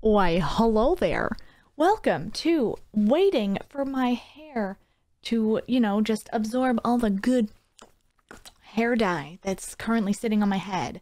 Why, hello there. Welcome to waiting for my hair to, just absorb all the good hair dye that's currently sitting on my head.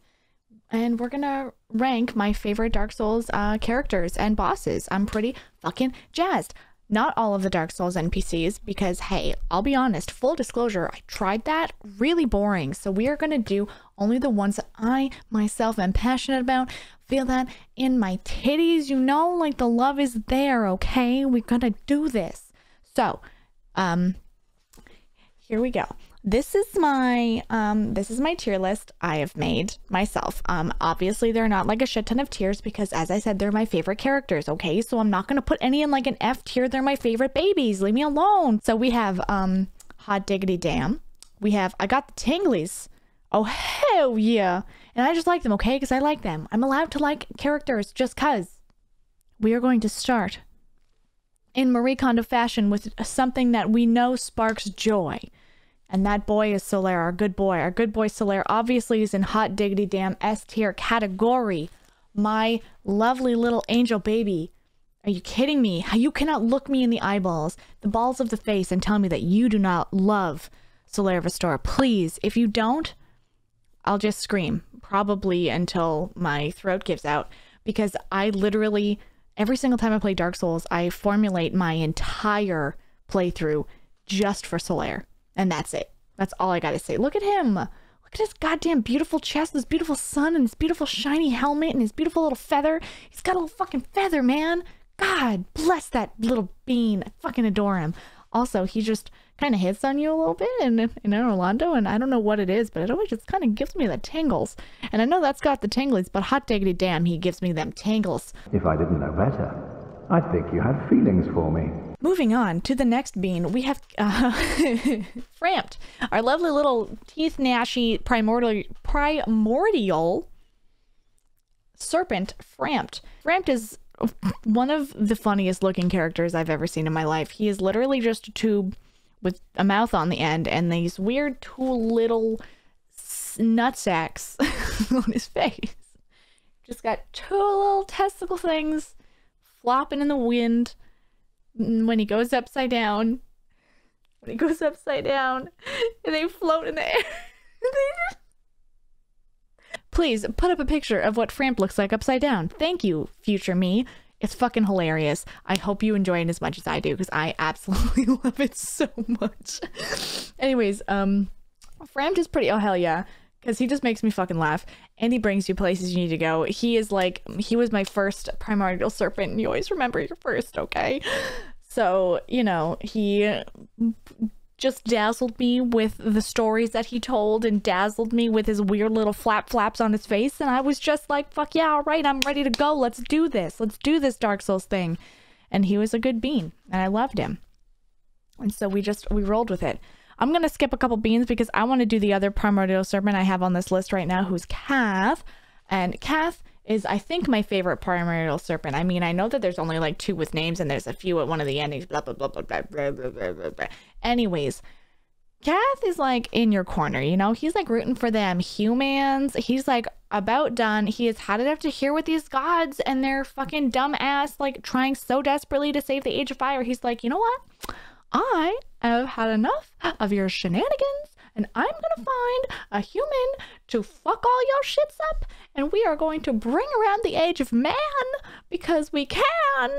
And we're gonna rank my favorite Dark Souls characters and bosses. I'm pretty fucking jazzed. Not all of the Dark Souls NPCs, because hey, I'll be honest, full disclosure, I tried that, really boring. So we are gonna do only the ones that I myself am passionate about. Feel that in my titties, like the love is there, okay? We're gonna do this. So, here we go. This is my tier list I have made myself. Obviously they're not like a shit ton of tiers because, as I said, they're my favorite characters, okay? So I'm not gonna put any in like an F tier. They're my favorite babies. Leave me alone. So we have Hot Diggity Damn. We have I Got the Tinglies. Oh hell yeah. And I just like them, okay? Because I like them. I'm allowed to like characters just cuz. We are going to start in Marie Kondo fashion with something that we know sparks joy. And that boy is Solaire, our good boy. Our good boy Solaire obviously is in Hot Diggity Damn S tier category. My lovely little angel baby. Are you kidding me? You cannot look me in the eyeballs, the balls of the face, and tell me that you do not love Solaire Restore. Please, if you don't, I'll just scream. Probably until my throat gives out. Because I literally, every single time I play Dark Souls, I formulate my entire playthrough just for Solaire. And that's it. That's all I gotta say. Look at him. Look at his goddamn beautiful chest, this beautiful sun, and his beautiful shiny helmet, and his beautiful little feather. He's got a little fucking feather, man. God bless that little bean. I fucking adore him. Also, he just kind of hits on you a little bit in Orlando, and I don't know what it is, but it always just kind of gives me the tingles. And I know that's got the tinglies, but hot diggity damn, he gives me them tingles. If I didn't know better, I'd think you had feelings for me. Moving on to the next bean, we have Framped, our lovely little teeth-gnashy primordial serpent, Framped. Framped is one of the funniest looking characters I've ever seen in my life. He is literally just a tube with a mouth on the end and these weird two little nutsacks on his face. Just got two little testicle things flopping in the wind. When he goes upside down, and they float in the air. Please put up a picture of what Framp looks like upside down. Thank you, future me. It's fucking hilarious. I hope you enjoy it as much as I do, because I absolutely love it so much. Anyways, Framp is pretty, oh hell yeah, because he just makes me fucking laugh, and he brings you places you need to go. He is like, he was my first primordial serpent, and you always remember your first, okay? So, he just dazzled me with the stories that he told and dazzled me with his weird little flaps on his face, and I was just like, fuck yeah, all right, I'm ready to go. Let's do this Dark Souls thing. And he was a good bean, and I loved him. And so we rolled with it. I'm gonna skip a couple beans because I want to do the other primordial serpent I have on this list right now, who's Kath. And Kath is, I think, my favorite primordial serpent. I mean, I know that there's only like 2 with names and there's a few at one of the endings, blah blah blah blah blah blah blah blah blah blah. Anyways, Kath is like in your corner, he's like rooting for them humans. He's like about done. He has had enough to hear with these gods and their fucking dumb ass like trying so desperately to save the Age of Fire. He's like, you know what, I have had enough of your shenanigans, and I'm gonna find a human to fuck all your shits up, and we are going to bring around the Age of Man because we can.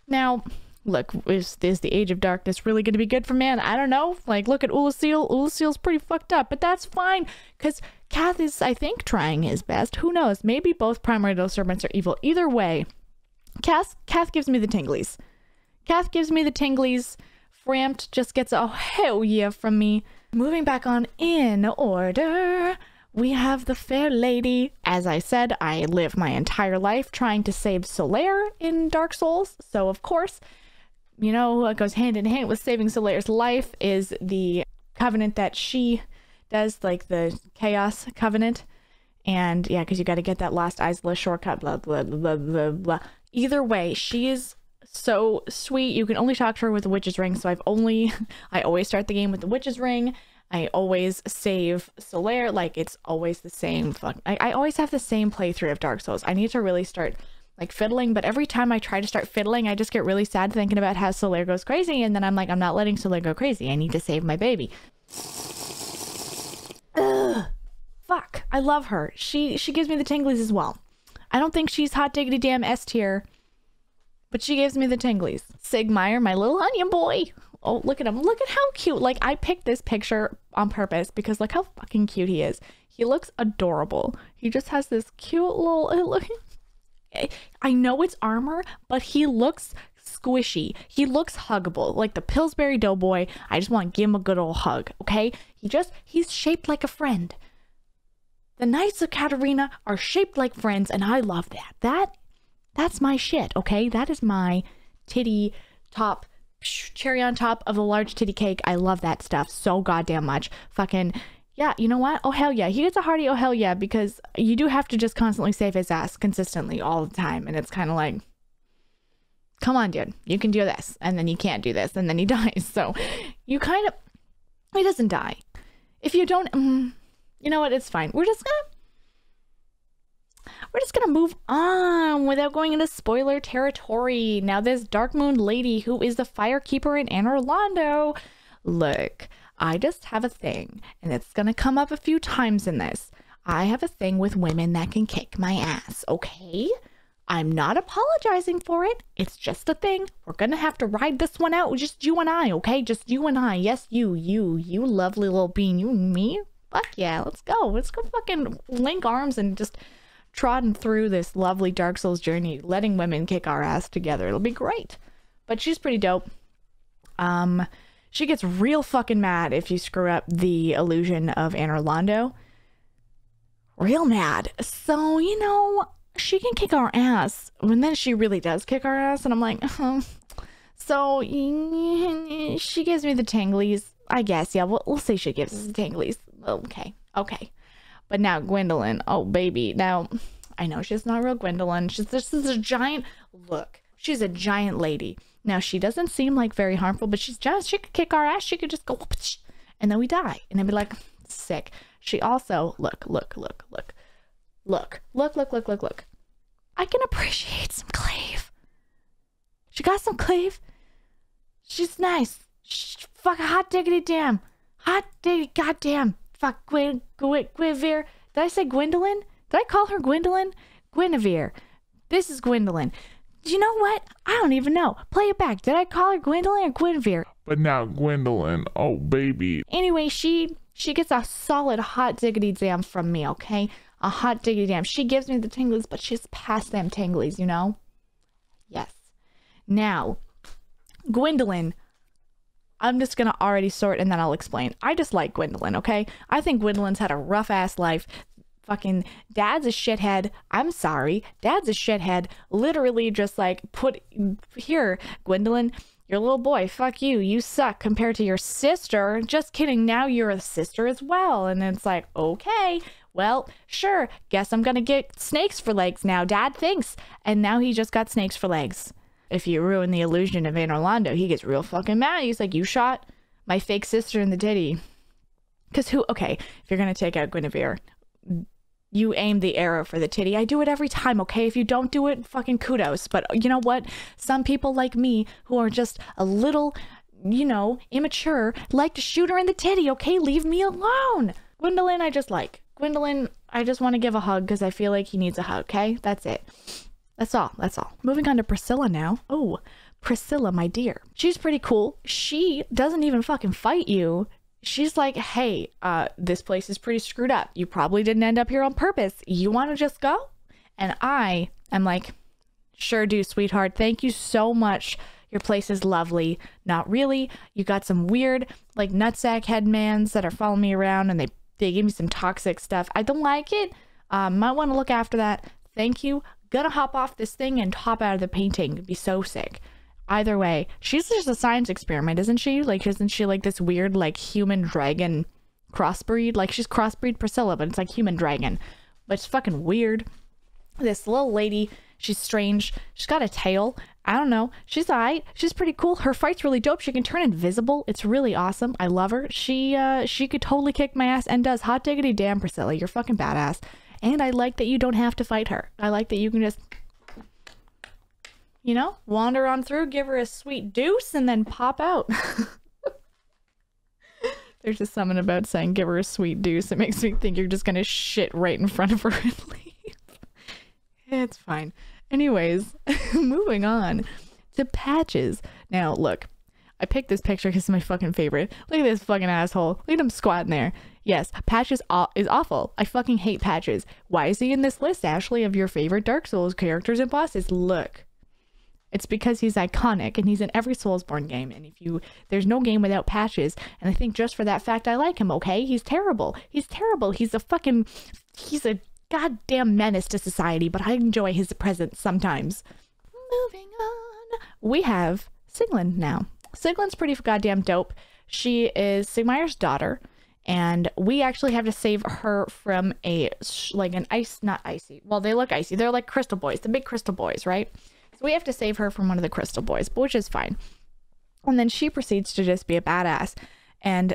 Now, look, is the Age of Darkness really gonna be good for man? I don't know. Like, look at Ulasil. Ulasil's pretty fucked up, but that's fine because Kath is, I think, trying his best. Who knows? Maybe both primordial serpents are evil. Either way, Kath gives me the tinglies. Kath gives me the tinglies. Framped just gets a hell yeah from me. Moving back on in order, we have the fair lady. As I said, I live my entire life trying to save Solaire in Dark Souls. So of course, what goes hand in hand with saving Solaire's life is the covenant that she does, like the Chaos Covenant. And yeah, because you got to get that Lost Isla shortcut, blah, blah, blah, blah, blah. Either way, she is so sweet. You can only talk to her with the Witch's Ring, so I always start the game with the Witch's Ring. I always save Solaire, like it's always the same I always have the same playthrough of Dark Souls. I need to really start like fiddling, but every time I try to start fiddling, I just get really sad thinking about how Solaire goes crazy, and then I'm like, I'm not letting Solaire go crazy. I need to save my baby. Ugh. Fuck. I love her. She gives me the tinglies as well. I don't think she's hot diggity damn S tier, but she gives me the tinglies. Sigmire, my little onion boy. Oh, look at him. Look at how cute. Like, I picked this picture on purpose because look how fucking cute he is. He looks adorable. He just has this cute little look. I know it's armor, but he looks squishy. He looks huggable. Like the Pillsbury Doughboy. I just want to give him a good old hug, okay? He's shaped like a friend. The Knights of Katarina are shaped like friends, and I love that. That's my shit, okay? That is my titty top, cherry on top of a large titty cake. I love that stuff so goddamn much. Fucking, yeah, you know what? Oh, hell yeah. He gets a hearty oh, hell yeah, because you do have to just constantly save his ass consistently all the time, and it's kind of like, come on, dude. You can do this, and then you can't do this, and then he dies. So you kind of, he doesn't die. If you don't, you know what? It's fine. We're just gonna move on without going into spoiler territory. Now, this Dark Moon lady who is the Firekeeper in Anor Londo. Look, I just have a thing, and it's gonna come up a few times in this. I have a thing with women that can kick my ass, okay? I'm not apologizing for it. It's just a thing. We're gonna have to ride this one out. Just you and I, okay? Just you and I. Yes, you lovely little bean. You and me. Fuck yeah, let's go. Let's go fucking link arms and just trotting through this lovely Dark Souls journey, letting women kick our ass together. It'll be great. But she's pretty dope. She gets real fucking mad if you screw up the illusion of Anor Londo. Real mad. So, you know, she can kick our ass. And then she really does kick our ass. And I'm like, So, she gives me the tinglies. I guess, yeah, we'll say she gives us the tinglies. Okay. But now Gwendolyn, oh baby, now I know she's not real Gwendolyn. This is a giant, look, she's a giant lady. Now she doesn't seem like very harmful, but she could kick our ass. She could just go, and then we die, and then be like, sick. She also, look. I can appreciate some clave. She got some clave. She's nice. Fuck, hot diggity damn. Hot diggity goddamn. Fuck, Guinevere. Did I say Gwendolyn? Did I call her Gwendolyn? Guinevere. This is Gwendolyn. You know what? I don't even know. Play it back. Did I call her Gwendolyn or Guinevere? But now Gwendolyn, oh baby. Anyway, she gets a solid hot diggity damn from me, okay? A hot diggity damn. She gives me the tinglies, but she's past them tinglies, you know? Yes. Now, Gwendolyn, I'm just gonna already sort and then I'll explain. I just like Gwendolyn, okay? I think Gwendolyn's had a rough ass life. Fucking dad's a shithead. I'm sorry. Dad's a shithead. Literally just like put here, Gwendolyn, your little boy, fuck you. You suck compared to your sister. Just kidding. Now you're a sister as well. And it's like, okay, well, sure. Guess I'm gonna get snakes for legs now. Dad thinks. And now he just got snakes for legs. If you ruin the illusion of Anor Londo, he gets real fucking mad. He's like, you shot my fake sister in the titty. Because okay, if you're gonna take out Guinevere, you aim the arrow for the titty. I do it every time, okay? If you don't do it, fucking kudos. But you know what? Some people like me who are just a little, you know, immature, like to shoot her in the titty, okay? Leave me alone. Gwendolyn, I just like. Gwendolyn, I just want to give a hug because I feel like he needs a hug, okay? That's it. That's all. Moving on to Priscilla now. Oh, Priscilla, my dear. She's pretty cool. She doesn't even fucking fight you. She's like, hey, this place is pretty screwed up. You probably didn't end up here on purpose. You want to just go? And I am like, sure do, sweetheart. Thank you so much. Your place is lovely. Not really. You got some weird, like, nutsack headmans that are following me around, and they give me some toxic stuff. I don't like it. Might want to look after that. Thank you. Gonna hop off this thing and hop out of the painting. It'd be so sick. Either way, she's just a science experiment, isn't she? Like, isn't she like this weird, like, human dragon crossbreed? Like, she's crossbreed Priscilla, but it's like human dragon. But it's fucking weird. This little lady, she's strange. She's got a tail. I don't know. She's alright. She's pretty cool. Her fight's really dope. She can turn invisible. It's really awesome. I love her. She could totally kick my ass and does. Hot diggity damn, Priscilla. You're fucking badass. And I like that you don't have to fight her. I like that you can just You know, wander on through, give her a sweet deuce, and then pop out. There's just something about saying give her a sweet deuce. It makes me think you're just gonna shit right in front of her and leave. It's fine. Anyways, moving on to Patches. Now, look, I picked this picture because it's my fucking favorite. Look at this fucking asshole. Look at him squatting there. Yes, Patches is awful. I fucking hate Patches. Why is he in this list, Ashley, of your favorite Dark Souls characters and bosses? Look. It's because he's iconic and he's in every Soulsborne game. And there's no game without Patches. And I think just for that fact, I like him, okay? He's terrible. He's terrible. He's a goddamn menace to society, but I enjoy his presence sometimes. Moving on. We have Siglin now. Siglin's pretty goddamn dope. She is Sigmayr's daughter. And we actually have to save her from not icy. Well, they look icy. They're like crystal boys, the big crystal boys, right? So we have to save her from one of the crystal boys, which is fine. And then she proceeds to just be a badass. And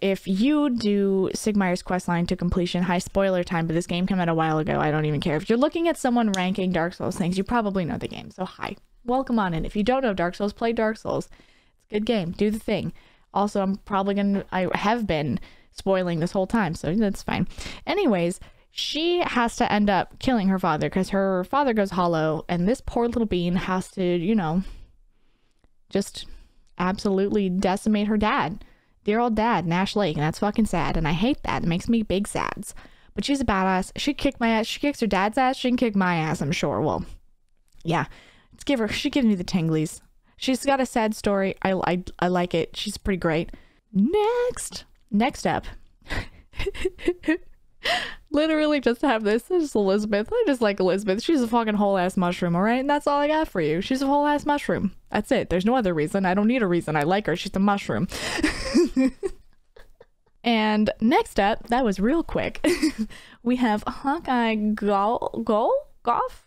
if you do Sigmayr's questline to completion, high spoiler time, but this game came out a while ago, I don't even care. If you're looking at someone ranking Dark Souls things, you probably know the game. So hi, welcome on in. If you don't know Dark Souls, play Dark Souls. It's a good game. Do the thing. Also, I have been spoiling this whole time, so that's fine. Anyways, she has to end up killing her father because her father goes hollow, and this poor little bean has to, you know, just absolutely decimate her dad. Dear old dad, Nash Lake, and that's fucking sad, and I hate that. It makes me big sads. But she's a badass. She kicked my ass. She kicks her dad's ass. She can kick my ass, I'm sure. Well, yeah. She gives me the tinglies. She's got a sad story. I like it. She's pretty great. Next up. Literally just have this. This is Elizabeth. I just like Elizabeth. She's a fucking whole ass mushroom, alright? And that's all I got for you. She's a whole ass mushroom. That's it. There's no other reason. I don't need a reason. I like her. She's a mushroom. And next up, that was real quick. We have Hawkeye Goff?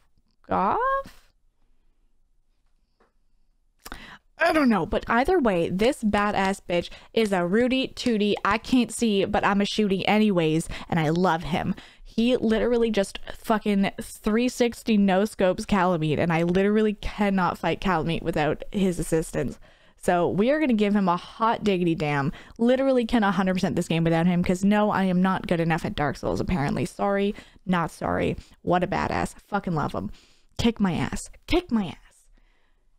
I don't know, but either way, this badass bitch is a Rudy Tooty. I can't see, but I'm a shooting anyways, and I love him. He literally just fucking 360 no scopes Calamite, and I literally cannot fight Calamite without his assistance. So we are going to give him a hot diggity damn. Literally cannot 100% this game without him, because no, I am not good enough at Dark Souls, apparently. Sorry, not sorry. What a badass. I fucking love him. Kick my ass. Kick my ass.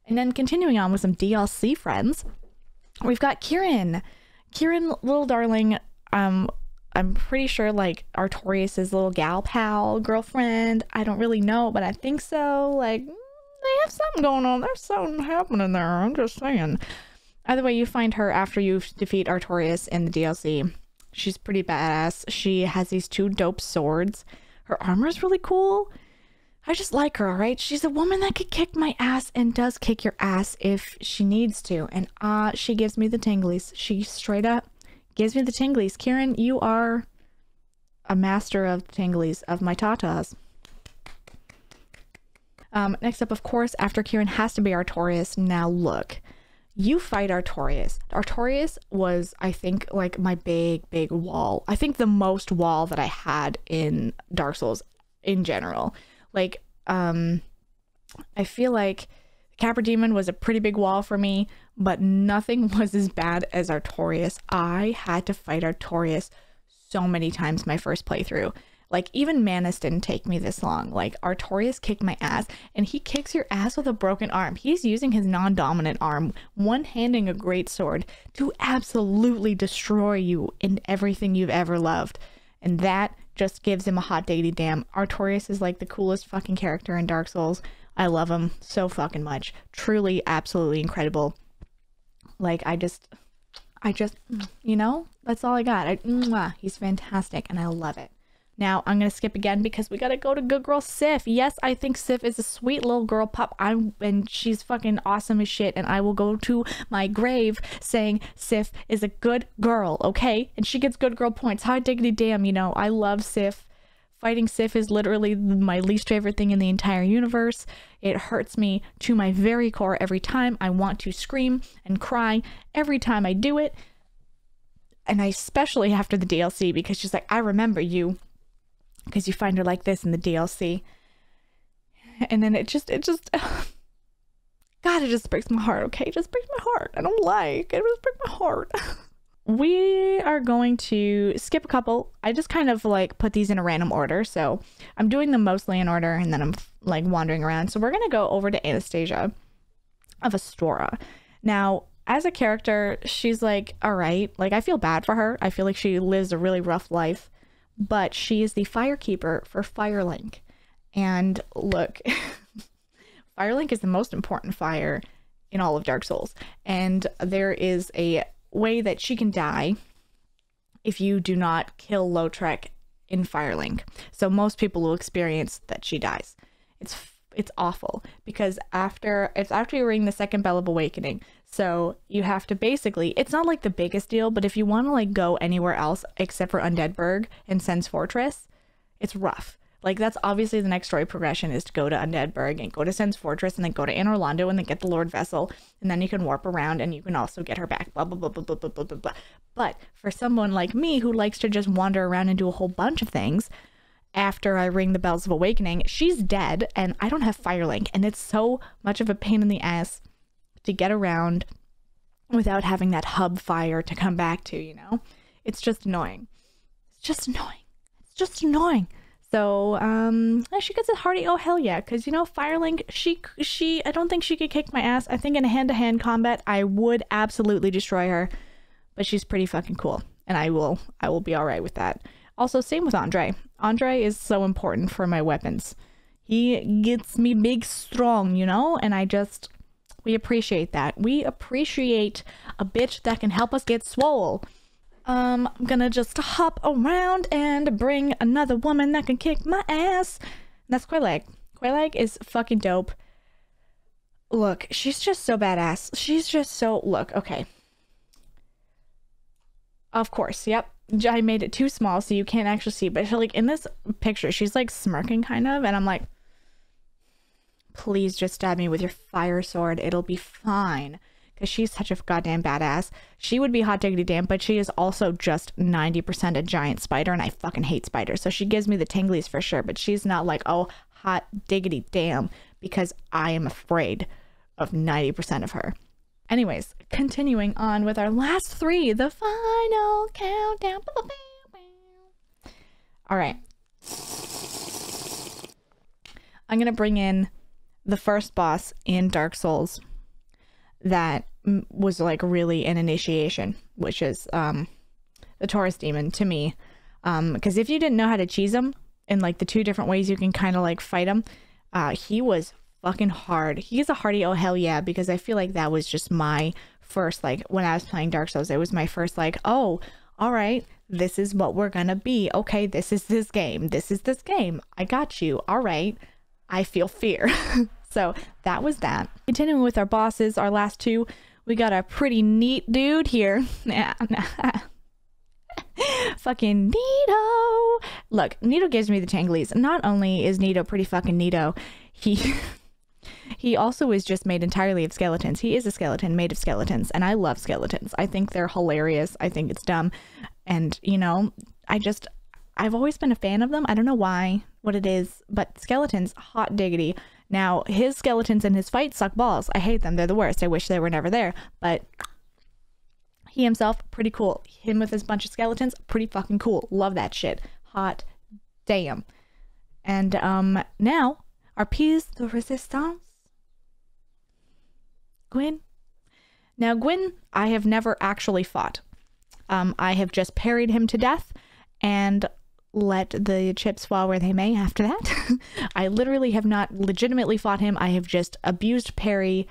And then continuing on with some DLC friends, we've got Kieran. Kieran, little darling, I'm pretty sure like Artorias' little gal pal, girlfriend. I don't really know, but I think so. Like, they have something going on. There's something happening there. I'm just saying. Either way, you find her after you defeat Artorias in the DLC. She's pretty badass. She has these 2 dope swords. Her armor is really cool. I just like her, alright? She's a woman that could kick my ass and does kick your ass if she needs to. And she gives me the tinglies. She straight up gives me the tinglies. Kieran, you are a master of tinglies, of my tatas. Next up, of course, after Kieran has to be Artorias. Now look, you fight Artorias. Artorias was, I think, like my big wall. I think the most wall that I had in Dark Souls in general. Like, I feel like Capra Demon was a pretty big wall for me, but nothing was as bad as Artorias. I had to fight Artorias so many times my first playthrough. Like, even Manus didn't take me this long. Like, Artorias kicked my ass, and he kicks your ass with a broken arm. He's using his non-dominant arm, one-handing a greatsword to absolutely destroy you in everything you've ever loved. And that just gives him a hot diggity damn. Artorias is like the coolest fucking character in Dark Souls. I love him so fucking much. Truly, absolutely incredible. Like, I just, you know, that's all I got. He's fantastic, and I love it. Now, I'm going to skip again because we got to go to good girl Sif. Yes, I think Sif is a sweet little girl pup. And she's fucking awesome as shit. And I will go to my grave saying Sif is a good girl, okay? And she gets good girl points. Hot diggity damn, you know, I love Sif. Fighting Sif is literally my least favorite thing in the entire universe. It hurts me to my very core every time. I want to scream and cry every time I do it. And I especially after the DLC because she's like, I remember you. Because you find her like this in the DLC. And then it just God, it just breaks my heart, okay? It just breaks my heart. I don't like it. It just breaks my heart. We are going to skip a couple. I just kind of like put these in a random order. So I'm doing them mostly in order and then I'm like wandering around. So we're going to go over to Anastasia of Astora. Now, as a character, she's like, all right. Like, I feel bad for her. I feel like she lives a really rough life, but she is the Firekeeper for Firelink. And look, Firelink is the most important fire in all of Dark Souls. And there is a way that she can die if you do not kill Lautrec in Firelink. So most people will experience that she dies. It's awful because after you ring the second bell of awakening, so you have to basically, it's not like the biggest deal, but if you want to like go anywhere else except for Undeadburg and Sen's Fortress, it's rough. Like, that's obviously the next story progression is to go to Undeadburg and go to Sen's Fortress and then go to Anor Londo and then get the Lord Vessel, and then you can warp around and you can also get her back, blah, blah, blah, blah, blah, blah, blah, blah, blah. But for someone like me who likes to just wander around and do a whole bunch of things, after I ring the bells of awakening, she's dead and I don't have Firelink, and it's so much of a pain in the ass to get around without having that hub fire to come back to, you know? It's just annoying. It's just annoying. It's just annoying. So, she gets a hearty oh hell yeah, because, you know, Firelink, she, I don't think she could kick my ass. I think in a hand-to-hand combat, I would absolutely destroy her, but she's pretty fucking cool, and I will be alright with that. Also, same with Andre. Andre is so important for my weapons. He gets me big strong, you know, and we appreciate that. We appreciate a bitch that can help us get swole. I'm gonna just hop around and bring another woman that can kick my ass. And that's Quelaag. Quelaag is fucking dope. Look, she's just so badass. She's just so... Look, okay. Of course, yep. I made it too small so you can't actually see. But like in this picture, she's like smirking kind of. And I'm like, please just stab me with your fire sword. It'll be fine. Because she's such a goddamn badass. She would be hot diggity damn, but she is also just 90% a giant spider, and I fucking hate spiders. So she gives me the tinglies for sure, but she's not like, oh, hot diggity damn, because I am afraid of 90% of her. Anyways, continuing on with our last three, the final countdown. All right. I'm going to bring in the first boss in Dark Souls that was like really an initiation, which is the Taurus demon to me, because if you didn't know how to cheese him in like the two different ways you can kind of like fight him, he was fucking hard. He's a hearty oh hell yeah, because I feel like that was just my first, like when I was playing Dark Souls, it was my first like, oh, all right, this is what we're gonna be. Okay, this is this game. This is this game. I got you. All right, I feel fear. So that was that. Continuing with our bosses, our last two, we got a pretty neat dude here. Fucking Nito. Look, Nito gives me the tanglies. Not only is Nito pretty fucking Nito, he also is just made entirely of skeletons. He is a skeleton made of skeletons, and I love skeletons. I think they're hilarious. I think it's dumb. And, you know, I've always been a fan of them. I don't know why, what it is, but skeletons, hot diggity. Now, his skeletons in his fights suck balls. I hate them. They're the worst. I wish they were never there. But he himself, pretty cool. Him with his bunch of skeletons, pretty fucking cool. Love that shit. Hot damn. And now, our piece de resistance. Gwyn. Now, Gwyn, I have never actually fought. I have just parried him to death and let the chips fall where they may after that. I literally have not legitimately fought him. I have just abused parry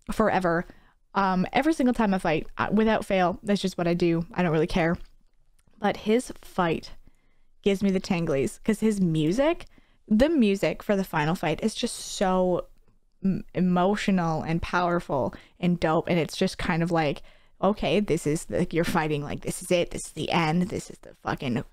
forever. Every single time I fight, without fail. That's just what I do. I don't really care. But his fight gives me the tanglies because his music, the music for the final fight is just so emotional and powerful and dope. And it's just kind of like, okay, this is like, you're fighting, like, this is it. This is the end. This is the fucking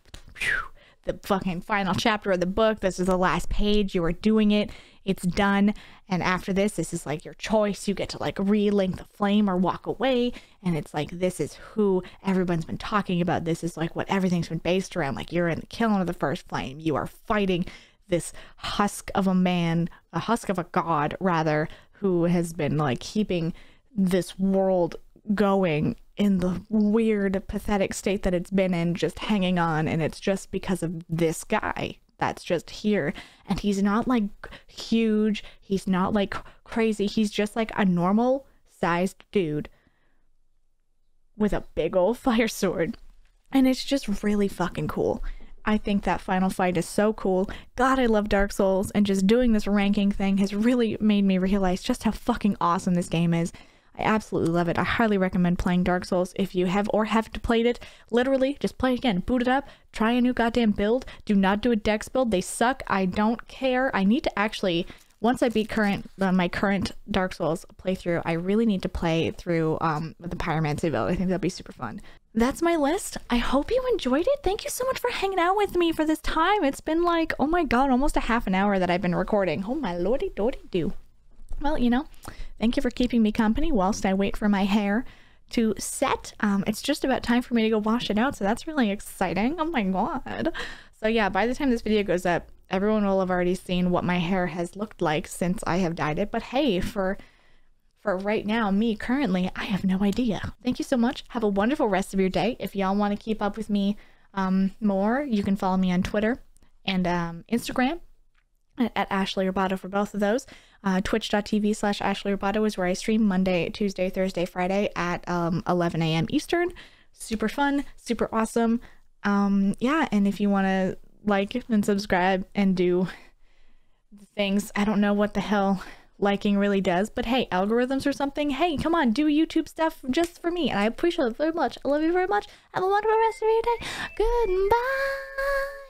final chapter of the book. This is the last page. You are doing it. It's done. And after this is like your choice. You get to like relink the flame or walk away. And it's like, this is who everyone's been talking about. This is like what everything's been based around. Like, you're in the killing of the first flame. You are fighting this husk of a man, a husk of a god rather, who has been like keeping this world going in the weird, pathetic state that it's been in, just hanging on. And it's just because of this guy that's just here. And he's not like huge, he's not like crazy, he's just like a normal sized dude with a big old fire sword. And it's just really fucking cool. I think that final fight is so cool. God, I love Dark Souls, and just doing this ranking thing has really made me realize just how fucking awesome this game is. I absolutely love it. I highly recommend playing Dark Souls if you have or haven't played it. Literally, just play it again. Boot it up. Try a new goddamn build. Do not do a dex build. They suck. I don't care. I need to actually, once I beat my current Dark Souls playthrough, I really need to play through the Pyromancy build. I think that'd be super fun. That's my list. I hope you enjoyed it. Thank you so much for hanging out with me for this time. It's been like, oh my god, almost a half an hour that I've been recording. Oh my lordy doody do. Well, you know, thank you for keeping me company whilst I wait for my hair to set. It's just about time for me to go wash it out, so that's really exciting. Oh my god. So yeah, by the time this video goes up, everyone will have already seen what my hair has looked like since I have dyed it. But hey, for right now, me currently, I have no idea. Thank you so much. Have a wonderful rest of your day. If y'all want to keep up with me more, you can follow me on Twitter and Instagram at Ashley Roboto for both of those. Twitch.tv/Ashley Roboto is where I stream Monday, Tuesday, Thursday, Friday at 11 a.m. Eastern. Super fun, super awesome. Yeah, and if you want to like and subscribe and do the things, I don't know what the hell liking really does, but hey, algorithms or something, hey, come on, do YouTube stuff just for me, and I appreciate it very much. I love you very much. Have a wonderful rest of your day. Goodbye.